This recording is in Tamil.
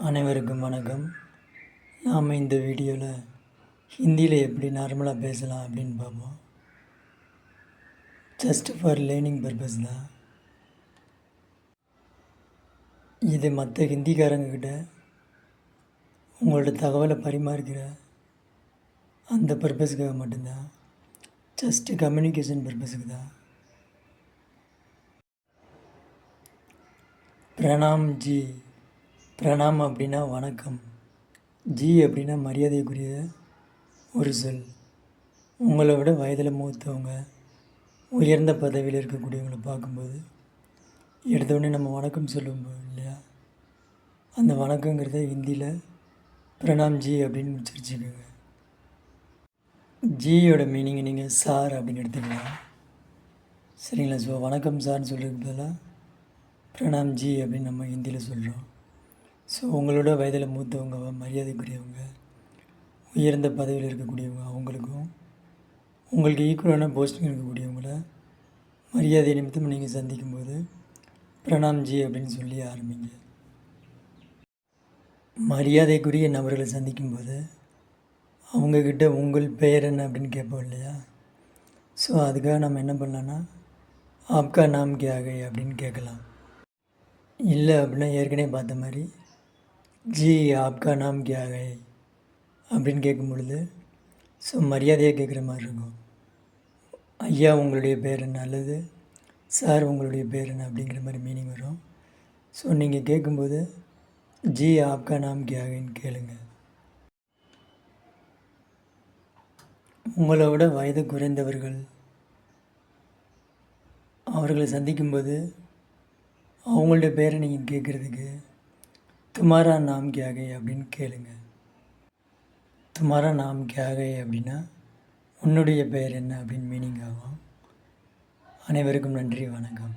அனைவருக்கும் வணக்கம். நாம் இந்த வீடியோவில் ஹிந்தியில் எப்படி நார்மலாக பேசலாம் அப்படின்னு பார்ப்போம். ஜஸ்ட் ஃபார் லேர்னிங் பர்பஸ் தான் இது. மற்ற ஹிந்திக்காரங்கக்கிட்ட உங்களோட தகவலை பரிமாறுகிற அந்த பர்பஸுக்காக மட்டும்தான். ஜஸ்ட்டு கம்யூனிகேஷன் பர்பஸுக்கு தான். பிரணாம் ஜி. பிரணாம் அப்படின்னா வணக்கம். ஜி அப்படின்னா மரியாதைக்குரிய ஒரு சொல். உங்களை விட வயதில் மூத்தவங்க, உயர்ந்த பதவியில் இருக்கக்கூடியவங்களை பார்க்கும்போது எடுத்தோடனே நம்ம வணக்கம் சொல்லுவோம் இல்லையா? அந்த வணக்கங்கிறத ஹிந்தியில் பிரணாம் ஜி அப்படின்னு உச்சரிச்சுக்கோங்க. ஜியோட மீனிங் நீங்கள் சார் அப்படின்னு எடுத்துக்கலாம், சரிங்களா? ஸோ வணக்கம் சார்னு சொல்கிறதுக்கு பதிலாக பிரணாம் ஜி அப்படின்னு நம்ம ஹிந்தியில் சொல்கிறோம். ஸோ உங்களோட வயதில் மூத்தவங்க, மரியாதைக்குரியவங்க, உயர்ந்த பதவியில் இருக்கக்கூடியவங்க, அவங்களுக்கும் உங்களுக்கு ஈக்குவலான போஸ்டிங் இருக்கக்கூடியவங்கள மரியாதை நிமித்தம் நீங்கள் சந்திக்கும்போது பிரணாம் ஜி அப்படின்னு சொல்லி ஆரம்பிங்க. மரியாதைக்குரிய நபர்களை சந்திக்கும்போது அவங்கக்கிட்ட உங்கள் பெயர் என்ன அப்படின்னு கேட்போம் இல்லையா? ஸோ அதுக்காக நம்ம என்ன பண்ணலான்னா ஆப்கா நாம் கியா கை அப்படின்னு கேட்கலாம். இல்லை அப்படின்னா ஏற்கனவே பார்த்த மாதிரி ஜி ஆப்கா நாம் கியா கை அப்படின்னு கேட்கும் பொழுது ஸோ மரியாதையாக கேட்குற மாதிரி இருக்கும். ஐயா உங்களுடைய பேர் என்ன, அல்லது சார் உங்களுடைய பேர் என்ன அப்படிங்கிற மாதிரி மீனிங் வரும். ஸோ நீங்கள் கேட்கும்போது ஜி ஆப்கா நாம் கியா கைன்னு கேளுங்க. உங்களை விட வயது குறைந்தவர்கள், அவர்களை சந்திக்கும்போது அவங்களுடைய பேரை நீங்கள் கேட்குறதுக்கு துமாரா நாம் கியா கை அப்படின்னு கேளுங்க. துமாரா நாம் கியா கை அப்படின்னா உன்னுடைய பெயர் என்ன அப்படின்னு மீனிங் ஆகும். அனைவருக்கும் நன்றி, வணக்கம்.